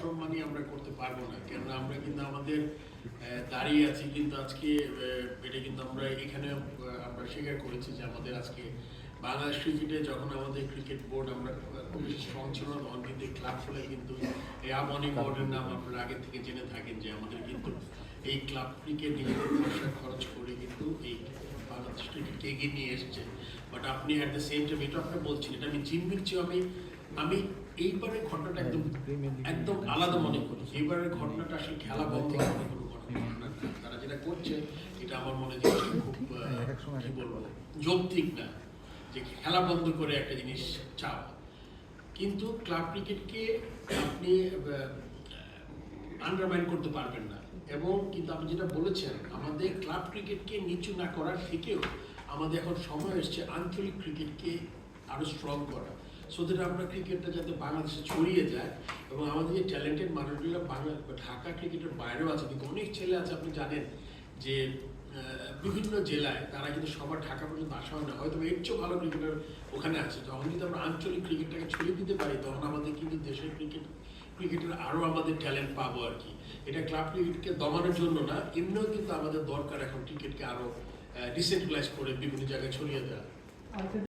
অসম্মানই আমরা করতে পারবো না, কেননা আমরা কিন্তু আমাদের দাঁড়িয়ে আছি কিন্তু আজকে এটা কিন্তু আমরা এখানে আমরা স্বীকার করেছি যে আমাদের আজকে বাংলাদেশ ক্রিকেটে যখন আমাদের ক্রিকেট বোর্ড আমরা খুব বেশি স্ট্রং ছিল না, তখন কিন্তু এই ক্লাবগুলো কিন্তু এই আমনি বোর্ডের নাম আপনারা আগে থেকে জেনে থাকেন যে আমাদের কিন্তু এই ক্লাব ক্রিকেট নিজেদের পয়সা খরচ করে কিন্তু এই বাংলাদেশ ক্রিকেটকে এগিয়ে নিয়ে এসছে। বাট আপনি অ্যাট দ্য সেম টাইম এটা আপনার বলছেন, এটা আমি জিম্মির চেয়ে আমি এইবারের ঘটনাটা একদম একদম আলাদা মনে করি। এইবারের ঘটনাটা আসলে খেলা বন্ধ করে কোনো ঘটনা না। তারা যেটা করছে এটা আমার মনে হয় খুব কি বলবো যৌক্তিক না, যে খেলা বন্ধ করে একটা জিনিস চাও। কিন্তু ক্লাব ক্রিকেটকে আপনি আন্ডারমাইন করতে পারবেন না। এবং কিন্তু আপনি যেটা বলেছেন, আমাদের ক্লাব ক্রিকেটকে নিচু না করার থেকেও আমাদের এখন সময় এসছে আঞ্চলিক ক্রিকেটকে আরো স্ট্রং করা, সো দ্যাট আমরা ক্রিকেটটা যাতে বাংলাদেশে ছড়িয়ে যায়। এবং আমাদের যে ট্যালেন্টেড মানুষগুলো ঢাকা ক্রিকেটের বাইরেও আছে, কিন্তু অনেক ছেলে আছে আপনি জানেন যে বিভিন্ন জেলায়, তারা কিন্তু সবার ঢাকা পর্যন্ত আসা হয় না, হয়তো এর চেয়েও ভালো ক্রিকেটার ওখানে আছে। যখন যদি আমরা আঞ্চলিক ক্রিকেটটাকে ছড়িয়ে দিতে পারি, তখন আমাদের কিন্তু দেশের ক্রিকেটের আরও আমাদের ট্যালেন্ট পাবো আর কি। এটা ক্লাব ক্রিকেটকে দমানোর জন্য না, এমনিও কিন্তু আমাদের দরকার এখন ক্রিকেটকে আরও ডিসেন্ট্রালাইজ করে বিভিন্ন জায়গায় ছড়িয়ে দেওয়া।